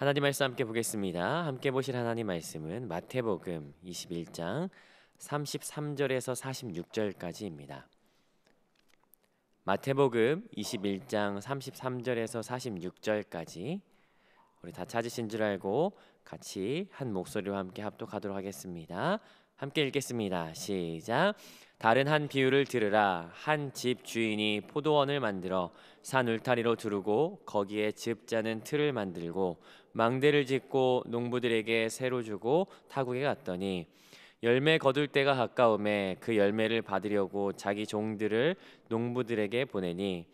하나님 말씀 함께 보겠습니다. 함께 보실 하나님 말씀은 마태복음 21장 33절에서 46절까지입니다. 마태복음 21장 33절에서 46절까지 우리 다 찾으신 줄 알고 같이 한 목소리와 함께 합독하도록 하겠습니다. 함께 읽겠습니다. 시작. 다른 한 비유를 들으라. 한 집 주인이 포도원을 만들어 산 울타리로 두르고 거기에 즙자는 틀을 만들고 망대를 짓고 농부들에게 새로 주고 타국에 갔더니 열매 거둘 때가 가까움에 그 열매를 받으려고 자기 종들을 농부들에게 보내니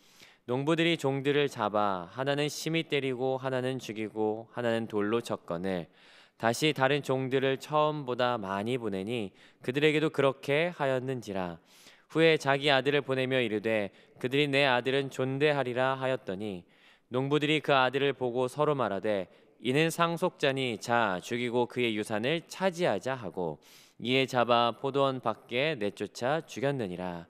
농부들이 종들을 잡아 하나는 심히 때리고 하나는 죽이고 하나는 돌로 쳤거늘 다시 다른 종들을 처음보다 많이 보내니 그들에게도 그렇게 하였는지라. 후에 자기 아들을 보내며 이르되 그들이 내 아들은 존대하리라 하였더니 농부들이 그 아들을 보고 서로 말하되 이는 상속자니 자 죽이고 그의 유산을 차지하자 하고 이에 잡아 포도원 밖에 내쫓아 죽였느니라.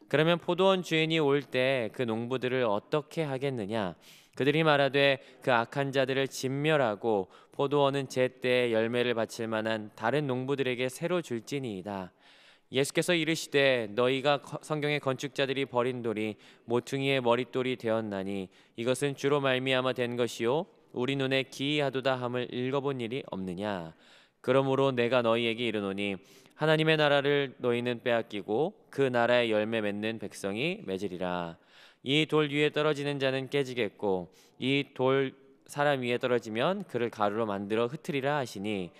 그러면 포도원 주인이 올 때 그 농부들을 어떻게 하겠느냐? 그들이 말하되 그 악한 자들을 진멸하고 포도원은 제때에 열매를 바칠 만한 다른 농부들에게 새로 줄지니이다. 예수께서 이르시되 너희가 성경의 건축자들이 버린 돌이 모퉁이의 머릿돌이 되었나니 이것은 주로 말미암아 된 것이요 우리 눈에 기이하도다 함을 읽어본 일이 없느냐. 그러므로 내가 너희에게 이르노니 하나님의 나라를 너희는 빼앗기고 그 나라의 열매 맺는 백성이 맺으리라. 이 돌 위에 떨어지는 자는 깨지겠고 이 돌 사람 위에 떨어지면 그를 가루로 만들어 흩으리라 하시니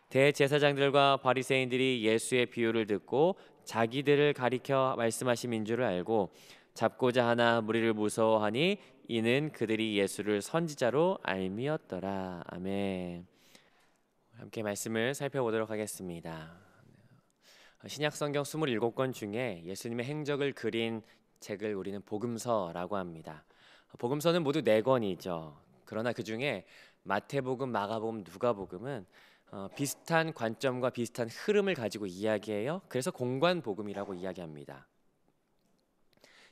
대제사장들과 바리새인들이 예수의 비유를 듣고 자기들을 가리켜 말씀하심인 줄을 알고 잡고자 하나 무리를 무서워하니 이는 그들이 예수를 선지자로 알미었더라. 아멘. 함께 말씀을 살펴보도록 하겠습니다. 신약 성경 27권 중에 예수님의 행적을 그린 책을 우리는 복음서라고 합니다. 복음서는 모두 4권이죠. 그러나 그 중에 마태복음, 마가복음, 누가복음은 비슷한 관점과 비슷한 흐름을 가지고 이야기해요. 그래서 공관복음이라고 이야기합니다.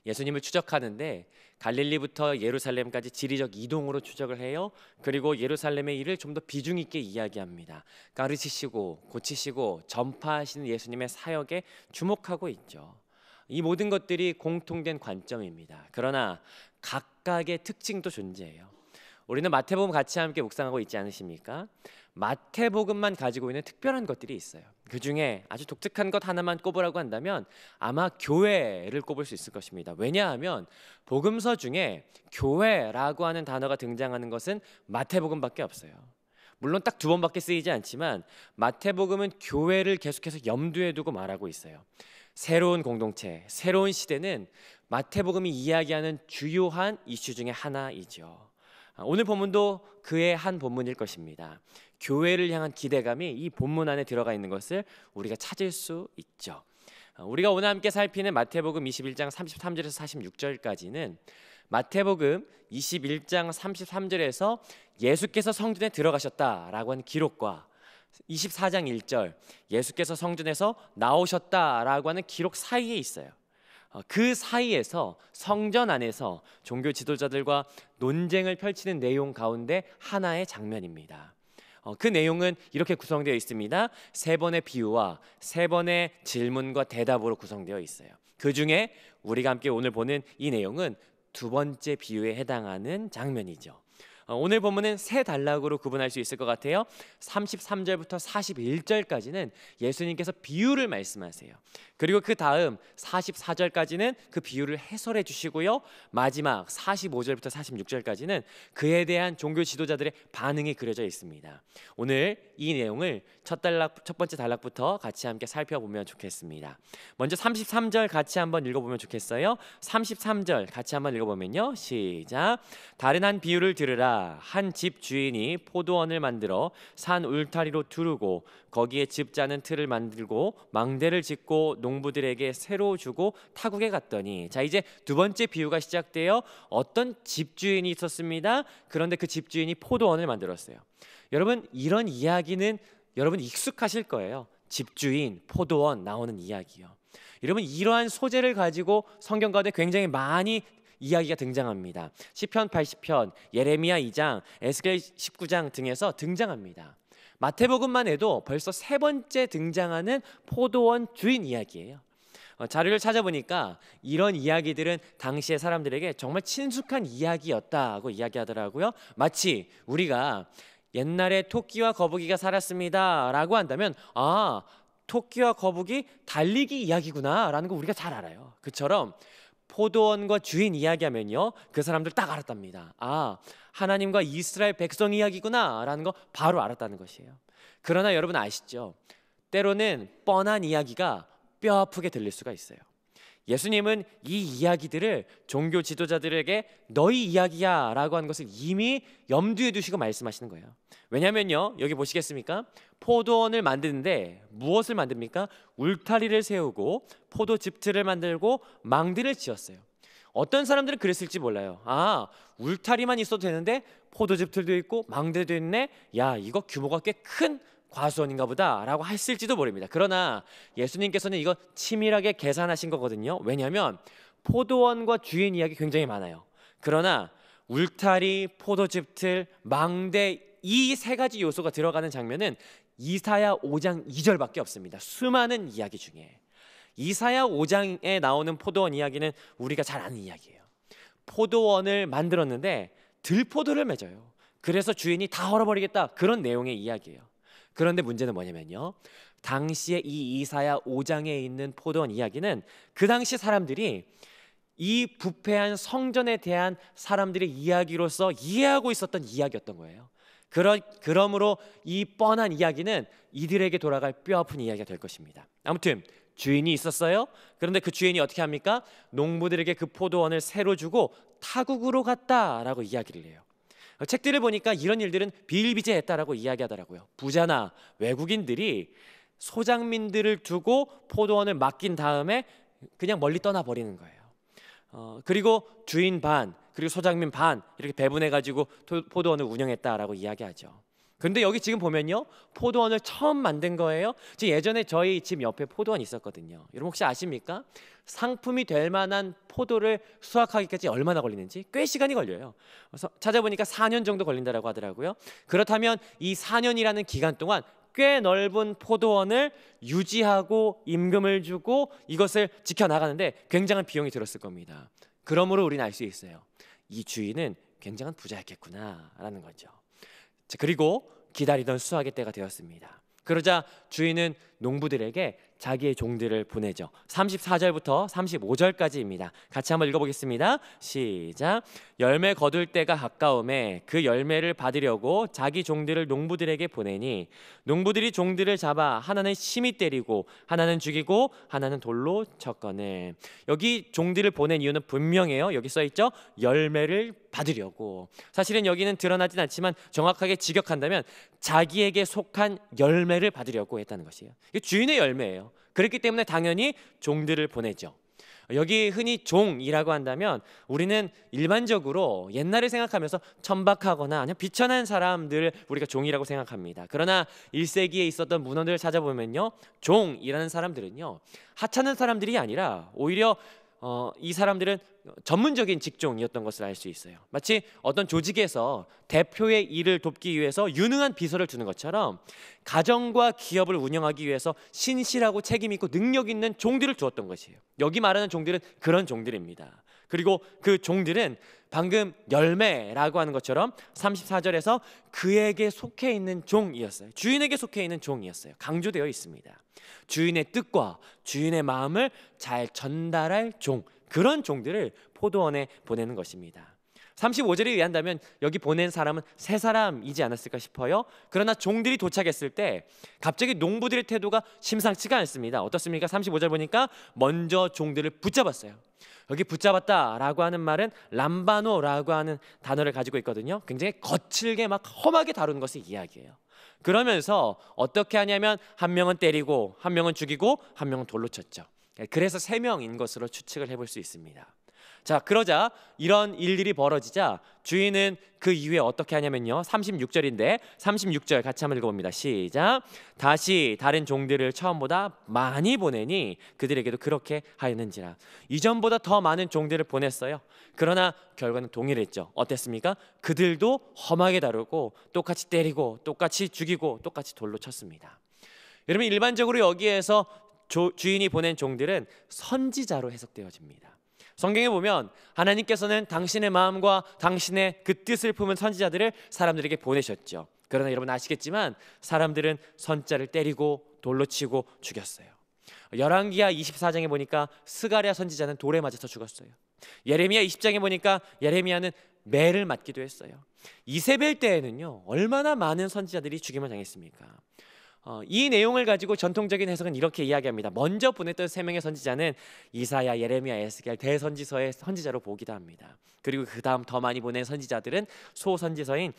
예수님을 추적하는데 갈릴리부터 예루살렘까지 지리적 이동으로 추적을 해요. 그리고 예루살렘의 일을 좀 더 비중 있게 이야기합니다. 가르치시고 고치시고 전파하시는 예수님의 사역에 주목하고 있죠. 이 모든 것들이 공통된 관점입니다. 그러나 각각의 특징도 존재해요. 우리는 마태복음 같이 함께 묵상하고 있지 않으십니까? 마태복음만 가지고 있는 특별한 것들이 있어요. 그 중에 아주 독특한 것 하나만 꼽으라고 한다면 아마 교회를 꼽을 수 있을 것입니다. 왜냐하면 복음서 중에 교회라고 하는 단어가 등장하는 것은 마태복음밖에 없어요. 물론 딱 2번밖에 쓰이지 않지만 마태복음은 교회를 계속해서 염두에 두고 말하고 있어요. 새로운 공동체, 새로운 시대는 마태복음이 이야기하는 주요한 이슈 중에 하나이죠. 오늘 본문도 그의 한 본문일 것입니다. 교회를 향한 기대감이 이 본문 안에 들어가 있는 것을 우리가 찾을 수 있죠. 우리가 오늘 함께 살피는 마태복음 21장 33절에서 46절까지는 마태복음 21장 33절에서 예수께서 성전에 들어가셨다라고 하는 기록과 24장 1절 예수께서 성전에서 나오셨다라고 하는 기록 사이에 있어요. 그 사이에서 성전 안에서 종교 지도자들과 논쟁을 펼치는 내용 가운데 하나의 장면입니다. 그 내용은 이렇게 구성되어 있습니다. 3번의 비유와 3번의 질문과 대답으로 구성되어 있어요. 그 중에 우리가 함께 오늘 보는 이 내용은 2번째 비유에 해당하는 장면이죠. 오늘 본문은 3단락으로 구분할 수 있을 것 같아요. 33절부터 41절까지는 예수님께서 비유를 말씀하세요. 그리고 그 다음 44절까지는 그 비유를 해설해 주시고요. 마지막 45절부터 46절까지는 그에 대한 종교 지도자들의 반응이 그려져 있습니다. 오늘 이 내용을 첫 번째 단락부터 같이 함께 살펴보면 좋겠습니다. 먼저 33절 같이 한번 읽어보면 좋겠어요. 33절 같이 한번 읽어보면요. 시작. 다른 한 비유를 들으라. 한 집 주인이 포도원을 만들어 산 울타리로 두르고 거기에 즙자는 틀을 만들고 망대를 짓고 농부들에게 새로 주고 타국에 갔더니 자 이제 2번째 비유가 시작돼요. 어떤 집주인이 있었습니다. 그런데 그 집주인이 포도원을 만들었어요. 여러분 이런 이야기는 여러분 익숙하실 거예요. 집주인, 포도원 나오는 이야기요. 여러분 이러한 소재를 가지고 성경 가운데 굉장히 많이 이야기가 등장합니다. 시편 80편, 예레미야 2장, 에스겔 19장 등에서 등장합니다. 마태복음만 해도 벌써 세 번째 등장하는 포도원 주인 이야기예요. 자료를 찾아보니까 이런 이야기들은 당시의 사람들에게 정말 친숙한 이야기였다고 이야기하더라고요. 마치 우리가 옛날에 토끼와 거북이가 살았습니다 라고 한다면 아, 토끼와 거북이 달리기 이야기구나 라는 거 우리가 잘 알아요. 그처럼 포도원과 주인 이야기하면요, 그 사람들 딱 알았답니다. 아, 하나님과 이스라엘 백성 이야기구나 라는 거 바로 알았다는 것이에요. 그러나 여러분 아시죠? 때로는 뻔한 이야기가 뼈 아프게 들릴 수가 있어요. 예수님은 이 이야기들을 종교 지도자들에게 너희 이야기야 라고 하는 것을 이미 염두에 두시고 말씀하시는 거예요. 왜냐면요, 여기 보시겠습니까? 포도원을 만드는데 무엇을 만듭니까? 울타리를 세우고 포도즙틀을 만들고 망대를 지었어요. 어떤 사람들은 그랬을지 몰라요. 아, 울타리만 있어도 되는데 포도즙틀도 있고 망대도 있네. 야, 이거 규모가 꽤 큰 과수원인가 보다 라고 했을지도 모릅니다. 그러나 예수님께서는 이거 치밀하게 계산하신 거거든요. 왜냐하면 포도원과 주인 이야기 굉장히 많아요. 그러나 울타리, 포도즙틀, 망대 이 세 가지 요소가 들어가는 장면은 이사야 5장 2절밖에 없습니다. 수많은 이야기 중에 이사야 5장에 나오는 포도원 이야기는 우리가 잘 아는 이야기예요. 포도원을 만들었는데 들포도를 맺어요. 그래서 주인이 다 헐어버리겠다, 그런 내용의 이야기예요. 그런데 문제는 뭐냐면요, 당시에 이 이사야 5장에 있는 포도원 이야기는 그 당시 사람들이 이 부패한 성전에 대한 사람들의 이야기로서 이해하고 있었던 이야기였던 거예요. 그러므로 이 뻔한 이야기는 이들에게 돌아갈 뼈아픈 이야기가 될 것입니다. 아무튼 주인이 있었어요. 그런데 그 주인이 어떻게 합니까? 농부들에게 그 포도원을 새로 주고 타국으로 갔다라고 이야기를 해요. 책들을 보니까 이런 일들은 비일비재했다라고 이야기하더라고요. 부자나 외국인들이 소장민들을 두고 포도원을 맡긴 다음에 그냥 멀리 떠나버리는 거예요. 그리고 주인 반, 그리고 소장민 반 이렇게 배분해가지고 포도원을 운영했다라고 이야기하죠. 근데 여기 지금 보면요, 포도원을 처음 만든 거예요. 지금 예전에 저희 집 옆에 포도원 있었거든요. 여러분 혹시 아십니까? 상품이 될 만한 포도를 수확하기까지 얼마나 걸리는지 꽤 시간이 걸려요. 그래서 찾아보니까 4년 정도 걸린다고 하더라고요. 그렇다면 이 4년이라는 기간 동안 꽤 넓은 포도원을 유지하고 임금을 주고 이것을 지켜나가는데 굉장한 비용이 들었을 겁니다. 그러므로 우리는 알 수 있어요. 이 주인은 굉장한 부자였겠구나 라는 거죠. 자, 그리고 기다리던 수확의 때가 되었습니다. 그러자 주인은 농부들에게 자기의 종들을 보내죠. 34절부터 35절까지입니다. 같이 한번 읽어보겠습니다. 시작. 열매 거둘 때가 가까움에 그 열매를 받으려고 자기 종들을 농부들에게 보내니 농부들이 종들을 잡아 하나는 심히 때리고 하나는 죽이고 하나는 돌로 쳤거늘. 여기 종들을 보낸 이유는 분명해요. 여기 써있죠. 열매를 받으려고. 사실은 여기는 드러나진 않지만 정확하게 직역한다면 자기에게 속한 열매를 받으려고 했다는 것이에요. 이게 주인의 열매예요. 그렇기 때문에 당연히 종들을 보내죠. 여기 흔히 종이라고 한다면 우리는 일반적으로 옛날을 생각하면서 천박하거나 아니면 비천한 사람들을 우리가 종이라고 생각합니다. 그러나 1세기에 있었던 문헌들을 찾아보면요, 종이라는 사람들은요 하찮은 사람들이 아니라 오히려 이 사람들은 전문적인 직종이었던 것을 알 수 있어요. 마치 어떤 조직에서 대표의 일을 돕기 위해서 유능한 비서를 두는 것처럼 가정과 기업을 운영하기 위해서 신실하고 책임 있고 능력 있는 종들을 두었던 것이에요. 여기 말하는 종들은 그런 종들입니다. 그리고 그 종들은 방금 열매라고 하는 것처럼 34절에서 그에게 속해 있는 종이었어요. 주인에게 속해 있는 종이었어요. 강조되어 있습니다. 주인의 뜻과 주인의 마음을 잘 전달할 종, 그런 종들을 포도원에 보내는 것입니다. 35절에 의한다면 여기 보낸 사람은 세 사람이지 않았을까 싶어요. 그러나 종들이 도착했을 때 갑자기 농부들의 태도가 심상치가 않습니다. 어떻습니까? 35절 보니까 먼저 종들을 붙잡았어요. 여기 붙잡았다라고 하는 말은 람바노라고 하는 단어를 가지고 있거든요. 굉장히 거칠게 막 험하게 다루는 것을 이야기해요. 그러면서 어떻게 하냐면 한 명은 때리고 한 명은 죽이고 한 명은 돌로 쳤죠. 그래서 3명인 것으로 추측을 해볼 수 있습니다. 자, 그러자 이런 일들이 벌어지자 주인은 그 이후에 어떻게 하냐면요, 36절인데 36절 같이 한번 읽어봅니다. 시작. 다시 다른 종들을 처음보다 많이 보내니 그들에게도 그렇게 하였는지라. 이전보다 더 많은 종들을 보냈어요. 그러나 결과는 동일했죠. 어땠습니까? 그들도 험하게 다루고 똑같이 때리고 똑같이 죽이고 똑같이 돌로 쳤습니다. 여러분, 일반적으로 여기에서 주인이 보낸 종들은 선지자로 해석되어집니다. 성경에 보면 하나님께서는 당신의 마음과 당신의 그 뜻을 품은 선지자들을 사람들에게 보내셨죠. 그러나 여러분 아시겠지만 사람들은 선자를 때리고 돌로 치고 죽였어요. 열왕기하 24장에 보니까 스가랴 선지자는 돌에 맞아서 죽었어요. 예레미야 20장에 보니까 예레미야는 매를 맞기도 했어요. 이세벨 때에는요, 얼마나 많은 선지자들이 죽임을 당했습니까? 이 내용을 가지고 전통적인 해석은 이렇게 이야기합니다. 먼저 보냈던 세 명의 선지자는 이사야, 예레미야, 에스겔 대선지서의 선지자로 보기도 합니다. 그리고 그 다음 더 많이 보낸 선지자들은 소선지서인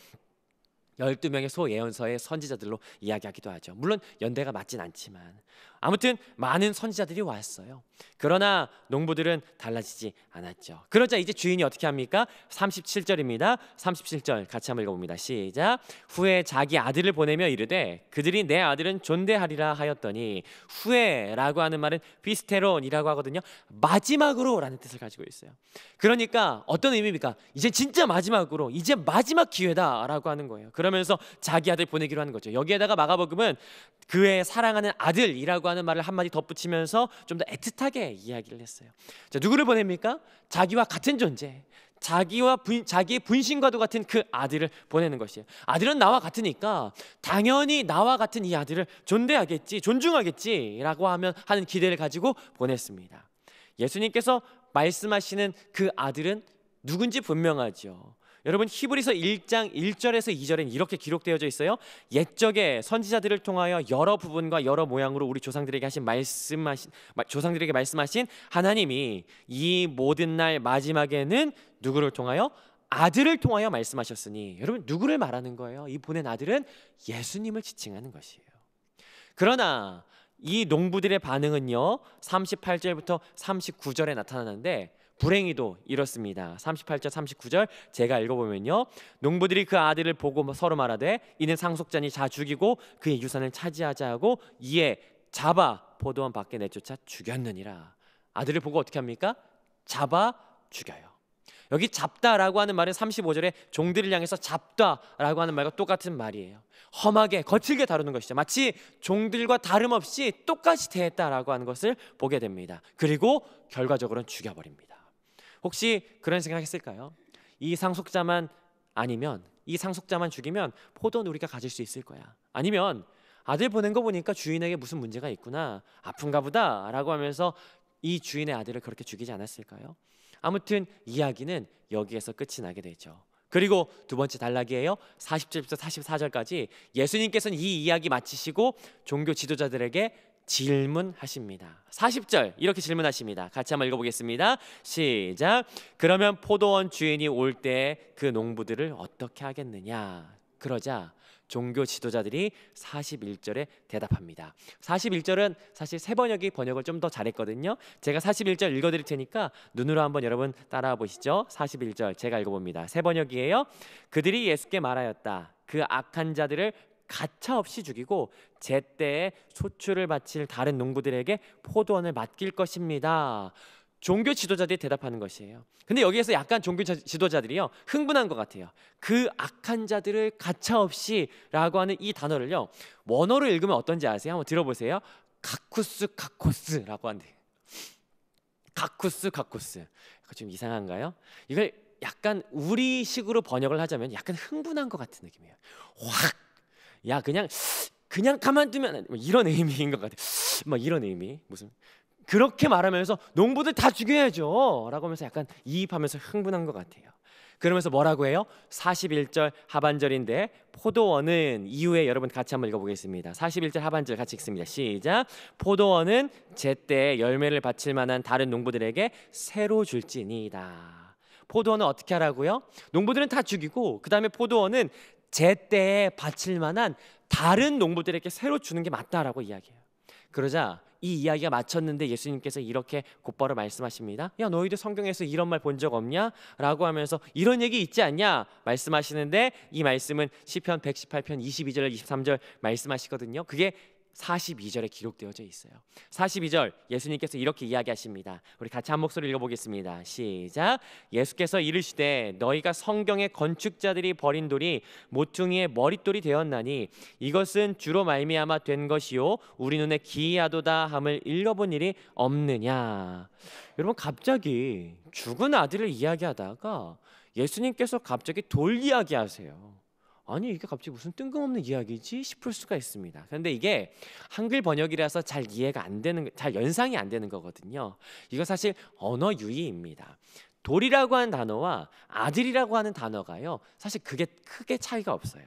12명의 소예언서의 선지자들로 이야기하기도 하죠. 물론 연대가 맞진 않지만 아무튼 많은 선지자들이 왔어요. 그러나 농부들은 달라지지 않았죠. 그러자 이제 주인이 어떻게 합니까? 37절입니다. 37절 같이 한번 읽어봅니다. 시작. 후에 자기 아들을 보내며 이르되 그들이 내 아들은 존대하리라 하였더니, 후에라고 하는 말은 비스테론이라고 하거든요. 마지막으로 라는 뜻을 가지고 있어요. 그러니까 어떤 의미입니까? 이제 진짜 마지막으로, 이제 마지막 기회다 라고 하는 거예요. 그러면서 자기 아들 보내기로 하는 거죠. 여기에다가 마가복음은 그의 사랑하는 아들이라고 하는 말을 한마디 덧붙이면서 좀 더 애틋하게 이야기를 했어요. 자, 누구를 보냅니까? 자기와 같은 존재, 자기의 분신과도 같은 그 아들을 보내는 것이에요. 아들은 나와 같으니까 당연히 나와 같은 이 아들을 존대하겠지, 존중하겠지라고 하는 기대를 가지고 보냈습니다. 예수님께서 말씀하시는 그 아들은 누군지 분명하죠. 여러분, 히브리서 1장 1절에서 2절엔 이렇게 기록되어져 있어요. 옛적에 선지자들을 통하여 여러 부분과 여러 모양으로 우리 조상들에게 말씀하신 하나님이 이 모든 날 마지막에는 누구를 통하여? 아들을 통하여 말씀하셨으니, 여러분 누구를 말하는 거예요? 이 보낸 아들은 예수님을 지칭하는 것이에요. 그러나 이 농부들의 반응은요, 38절부터 39절에 나타나는데 불행히도 이렇습니다. 38절 39절 제가 읽어보면요, 농부들이 그 아들을 보고 서로 말하되 이는 상속자니 자 죽이고 그의 유산을 차지하자 하고 이에 잡아 포도원 밖에 내쫓아 죽였느니라. 아들을 보고 어떻게 합니까? 잡아 죽여요. 여기 잡다라고 하는 말은 35절에 종들을 향해서 잡다라고 하는 말과 똑같은 말이에요. 험하게 거칠게 다루는 것이죠. 마치 종들과 다름없이 똑같이 대했다라고 하는 것을 보게 됩니다. 그리고 결과적으로는 죽여버립니다. 혹시 그런 생각했을까요? 이 상속자만 죽이면 포도는 우리가 가질 수 있을 거야. 아니면 아들 보낸 거 보니까 주인에게 무슨 문제가 있구나, 아픈가 보다 라고 하면서 이 주인의 아들을 그렇게 죽이지 않았을까요? 아무튼 이야기는 여기에서 끝이 나게 되죠. 그리고 두 번째 단락이에요. 40절부터 44절까지 예수님께서는 이 이야기 마치시고 종교 지도자들에게 질문하십니다. 40절 이렇게 질문하십니다. 같이 한번 읽어보겠습니다. 시작. 그러면 포도원 주인이 올 때 그 농부들을 어떻게 하겠느냐? 그러자 종교 지도자들이 41절에 대답합니다. 41절은 사실 세번역이 번역을 좀 더 잘했거든요. 제가 41절 읽어드릴 테니까 눈으로 한번 여러분 따라와 보시죠. 41절 제가 읽어봅니다. 세번역이에요. 그들이 예수께 말하였다. 그 악한 자들을 가차없이 죽이고 제때에 소출을 바칠 다른 농부들에게 포도원을 맡길 것입니다. 종교 지도자들이 대답하는 것이에요. 근데 여기에서 약간 종교 지도자들이요, 흥분한 것 같아요. 그 악한 자들을 가차없이 라고 하는 이 단어를요, 원어로 읽으면 어떤지 아세요? 한번 들어보세요. 카쿠스라고 한대요. 카쿠스. 이거 좀 이상한가요? 이걸 약간 우리식으로 번역을 하자면 약간 흥분한 것 같은 느낌이에요. 확, 야 그냥 가만두면, 이런 의미인 것 같아요. 막 이런 의미, 무슨 그렇게 말하면서 농부들 다 죽여야죠 라고 하면서 약간 이입하면서 흥분한 것 같아요. 그러면서 뭐라고 해요? 41절 하반절인데 포도원은 이후에 여러분 같이 한번 읽어보겠습니다. 41절 하반절 같이 읽습니다. 시작. 포도원은 제때 열매를 바칠 만한 다른 농부들에게 새로 줄지니이다. 포도원은 어떻게 하라고요? 농부들은 다 죽이고 그 다음에 포도원은 제때에 바칠 만한 다른 농부들에게 새로 주는 게 맞다라고 이야기해요. 그러자 이 이야기가 마쳤는데 예수님께서 이렇게 곧바로 말씀하십니다. 야, 너희도 성경에서 이런 말 본 적 없냐? 라고 하면서 이런 얘기 있지 않냐? 말씀하시는데 이 말씀은 시편 118편 22절 23절 말씀하시거든요. 그게 42절에 기록되어져 있어요. 42절 예수님께서 이렇게 이야기하십니다. 우리 같이 한 목소리 읽어보겠습니다. 시작. 예수께서 이르시되 너희가 성경의 건축자들이 버린 돌이 모퉁이의 머릿돌이 되었나니 이것은 주로 말미암아 된 것이요 우리 눈에 기이하도다 함을 읽어본 일이 없느냐. 여러분, 갑자기 죽은 아들을 이야기하다가 예수님께서 갑자기 돌 이야기하세요. 아니, 이게 갑자기 무슨 뜬금없는 이야기지 싶을 수가 있습니다. 그런데 이게 한글 번역이라서 잘 이해가 안 되는, 잘 연상이 안 되는 거거든요. 이거 사실 언어 유희입니다. 돌이라고 하는 단어와 아들이라고 하는 단어가요, 사실 그게 크게 차이가 없어요.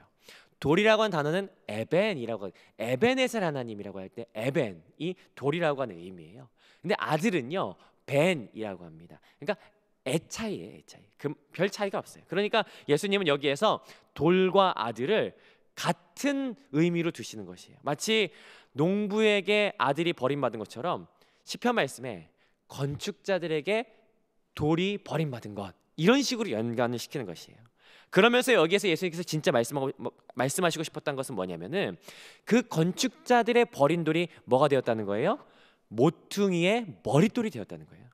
돌이라고 하는 단어는 에벤이라고, 에벤에셀 하나님이라고 할 때 에벤이 돌이라고 하는 의미예요. 근데 아들은요 벤이라고 합니다. 그러니까 애차이예요, 애차이. 별 차이가 없어요. 그러니까 예수님은 여기에서 돌과 아들을 같은 의미로 두시는 것이에요. 마치 농부에게 아들이 버림받은 것처럼 시편 말씀에 건축자들에게 돌이 버림받은 것, 이런 식으로 연관을 시키는 것이에요. 그러면서 여기에서 예수님께서 진짜 말씀하시고 싶었던 것은 뭐냐면은 그 건축자들의 버린 돌이 뭐가 되었다는 거예요? 모퉁이의 머릿돌이 되었다는 거예요.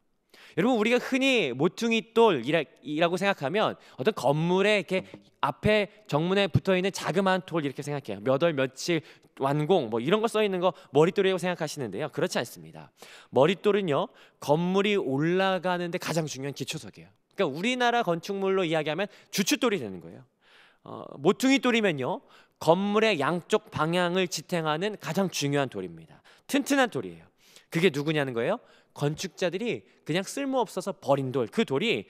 여러분, 우리가 흔히 모퉁이 돌이라고 생각하면 어떤 건물에 이렇게 앞에 정문에 붙어있는 자그마한 돌 이렇게 생각해요. 몇 월 며칠 완공 뭐 이런 거 써 있는 거 머릿돌이라고 생각하시는데요, 그렇지 않습니다. 머릿돌은요 건물이 올라가는데 가장 중요한 기초석이에요. 그러니까 우리나라 건축물로 이야기하면 주춧돌이 되는 거예요. 모퉁이 돌이면요 건물의 양쪽 방향을 지탱하는 가장 중요한 돌입니다. 튼튼한 돌이에요. 그게 누구냐는 거예요? 건축자들이 그냥 쓸모없어서 버린 돌, 그 돌이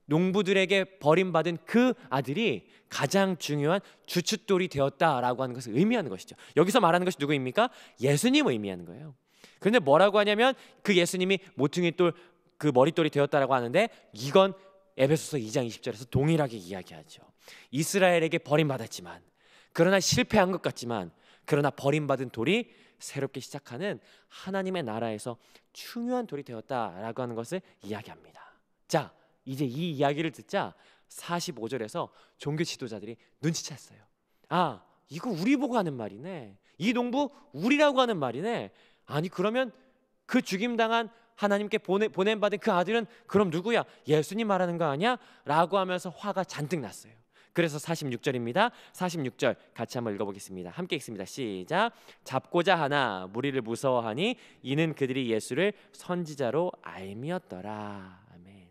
농부들에게 버림받은 그 아들이 가장 중요한 주춧돌이 되었다라고 하는 것을 의미하는 것이죠. 여기서 말하는 것이 누구입니까? 예수님을 의미하는 거예요. 그런데 뭐라고 하냐면 그 예수님이 모퉁이 돌, 그 머릿돌이 되었다라고 하는데 이건 에베소서 2장 20절에서 동일하게 이야기하죠. 이스라엘에게 버림받았지만, 그러나 실패한 것 같지만, 그러나 버림받은 돌이 새롭게 시작하는 하나님의 나라에서 중요한 돌이 되었다라고 하는 것을 이야기합니다. 자, 이제 이 이야기를 듣자 45절에서 종교 지도자들이 눈치챘어요. 아, 이거 우리 보고 하는 말이네. 이 농부 우리라고 하는 말이네. 아니, 그러면 그 죽임당한 하나님께 보냄받은 그 아들은 그럼 누구야? 예수님 말하는 거 아니야? 라고 하면서 화가 잔뜩 났어요. 그래서 46절입니다. 46절 같이 한번 읽어보겠습니다. 함께 읽습니다. 시작. 잡고자 하나 무리를 무서워하니 이는 그들이 예수를 선지자로 알미었더라. 아멘.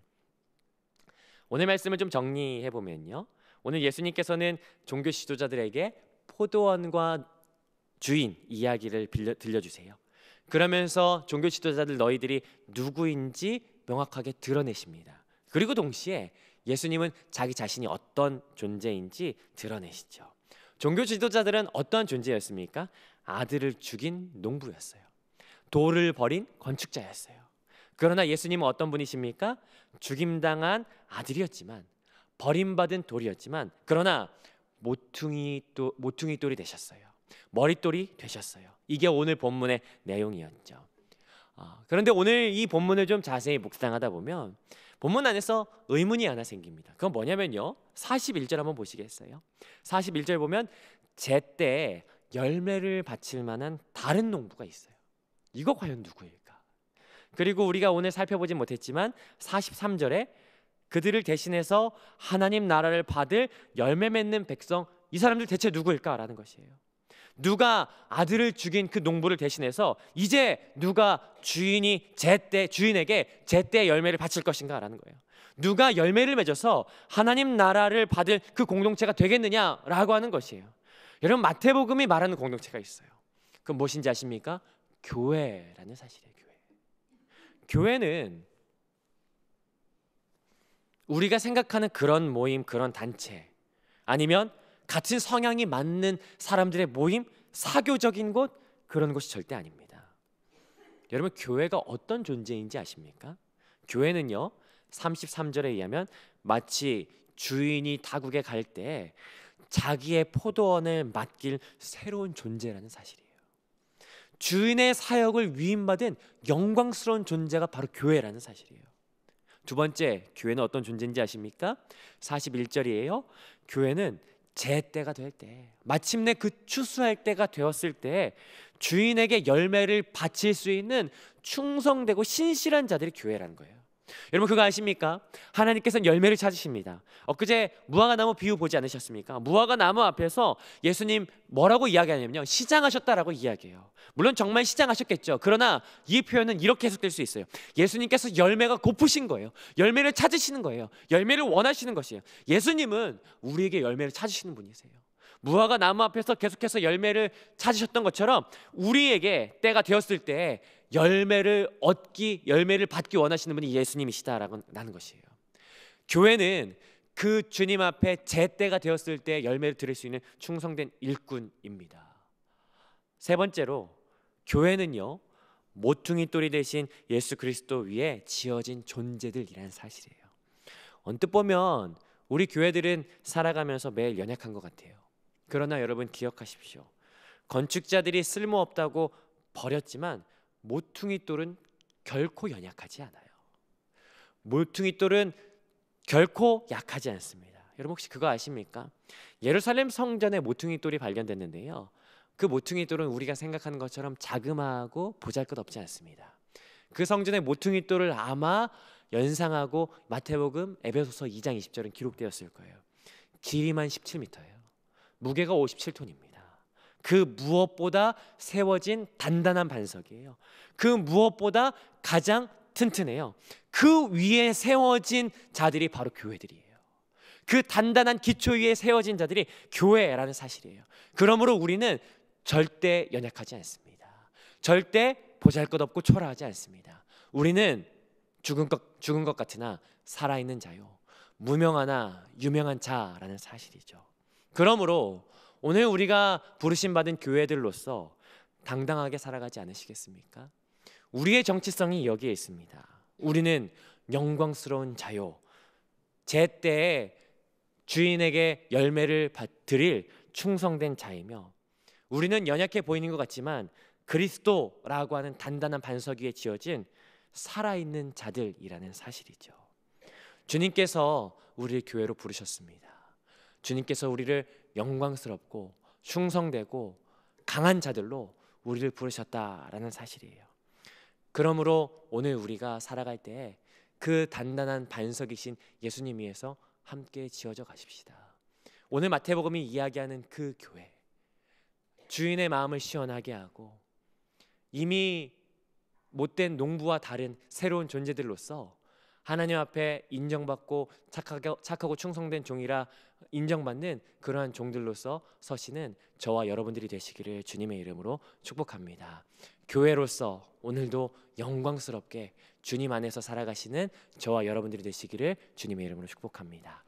오늘 말씀을 좀 정리해 보면요, 오늘 예수님께서는 종교 지도자들에게 포도원과 주인 이야기를 들려주세요. 그러면서 종교 지도자들 너희들이 누구인지 명확하게 드러내십니다. 그리고 동시에 예수님은 자기 자신이 어떤 존재인지 드러내시죠. 종교 지도자들은 어떤 존재였습니까? 아들을 죽인 농부였어요. 돌을 버린 건축자였어요. 그러나 예수님은 어떤 분이십니까? 죽임당한 아들이었지만, 버림받은 돌이었지만, 그러나 모퉁이 돌이 되셨어요. 머릿돌이 되셨어요. 이게 오늘 본문의 내용이었죠. 그런데 오늘 이 본문을 좀 자세히 묵상하다 보면 본문 안에서 의문이 하나 생깁니다. 그건 뭐냐면요, 41절 한번 보시겠어요? 41절 보면 제때 열매를 바칠 만한 다른 농부가 있어요. 이거 과연 누구일까? 그리고 우리가 오늘 살펴보진 못했지만 43절에 그들을 대신해서 하나님 나라를 받을 열매 맺는 백성, 이 사람들 대체 누구일까라는 것이에요. 누가 아들을 죽인 그 농부를 대신해서 이제 누가 주인에게 제때 열매를 바칠 것인가라는 거예요. 누가 열매를 맺어서 하나님 나라를 받을 그 공동체가 되겠느냐라고 하는 것이에요. 여러분, 마태복음이 말하는 공동체가 있어요. 그건 무엇인지 아십니까? 교회라는 사실이에요. 교회는 우리가 생각하는 그런 모임, 그런 단체, 아니면 같은 성향이 맞는 사람들의 모임, 사교적인 곳, 그런 곳이 절대 아닙니다. 여러분, 교회가 어떤 존재인지 아십니까? 교회는요 33절에 의하면 마치 주인이 타국에 갈 때 자기의 포도원을 맡길 새로운 존재라는 사실이에요. 주인의 사역을 위임받은 영광스러운 존재가 바로 교회라는 사실이에요. 두 번째, 교회는 어떤 존재인지 아십니까? 41절이에요. 교회는 제 때가 될 때, 마침내 그 추수할 때가 되었을 때 주인에게 열매를 바칠 수 있는 충성되고 신실한 자들이 교회라는 거예요. 여러분 그거 아십니까? 하나님께서는 열매를 찾으십니다. 엊그제 무화과 나무 비유 보지 않으셨습니까? 무화과 나무 앞에서 예수님 뭐라고 이야기하냐면요, 시장하셨다라고 이야기해요. 물론 정말 시장하셨겠죠. 그러나 이 표현은 이렇게 해석될 수 있어요. 예수님께서 열매가 고프신 거예요. 열매를 찾으시는 거예요. 열매를 원하시는 것이에요. 예수님은 우리에게 열매를 찾으시는 분이세요. 무화과 나무 앞에서 계속해서 열매를 찾으셨던 것처럼 우리에게 때가 되었을 때 열매를 받기 원하시는 분이 예수님이시다라고 하는 것이에요. 교회는 그 주님 앞에 제 때가 되었을 때 열매를 드릴 수 있는 충성된 일꾼입니다. 세 번째로, 교회는요, 모퉁이 돌이 되신 예수 그리스도 위에 지어진 존재들이라는 사실이에요. 언뜻 보면 우리 교회들은 살아가면서 매일 연약한 것 같아요. 그러나 여러분 기억하십시오. 건축자들이 쓸모없다고 버렸지만 모퉁이 돌은 결코 연약하지 않아요. 모퉁이 돌은 결코 약하지 않습니다. 여러분 혹시 그거 아십니까? 예루살렘 성전에 모퉁이 돌이 발견됐는데요, 그 모퉁이 돌은 우리가 생각하는 것처럼 자그마하고 보잘것없지 않습니다. 그 성전의 모퉁이 돌을 아마 연상하고 마태복음, 에베소서 2장 20절은 기록되었을 거예요. 길이만 17m예요. 무게가 57톤입니다. 그 무엇보다 세워진 단단한 반석이에요. 그 무엇보다 가장 튼튼해요. 그 위에 세워진 자들이 바로 교회들이에요. 그 단단한 기초 위에 세워진 자들이 교회라는 사실이에요. 그러므로 우리는 절대 연약하지 않습니다. 절대 보잘것없고 초라하지 않습니다. 우리는 죽은 것 같으나 살아있는 자요, 무명하나 유명한 자라는 사실이죠. 그러므로 오늘 우리가 부르심 받은 교회들로서 당당하게 살아가지 않으시겠습니까? 우리의 정체성이 여기에 있습니다. 우리는 영광스러운 자요, 제 때에 주인에게 열매를 드릴 충성된 자이며, 우리는 연약해 보이는 것 같지만 그리스도라고 하는 단단한 반석 위에 지어진 살아있는 자들이라는 사실이죠. 주님께서 우리를 교회로 부르셨습니다. 주님께서 우리를 영광스럽고 충성되고 강한 자들로 우리를 부르셨다라는 사실이에요. 그러므로 오늘 우리가 살아갈 때 그 단단한 반석이신 예수님 위에서 함께 지어져 가십시다. 오늘 마태복음이 이야기하는 그 교회, 주인의 마음을 시원하게 하고 이미 못된 농부와 다른 새로운 존재들로서 하나님 앞에 인정받고 착하고 충성된 종이라 인정받는 그러한 종들로서 서시는 저와 여러분들이 되시기를 주님의 이름으로 축복합니다. 교회로서 오늘도 영광스럽게 주님 안에서 살아가시는 저와 여러분들이 되시기를 주님의 이름으로 축복합니다.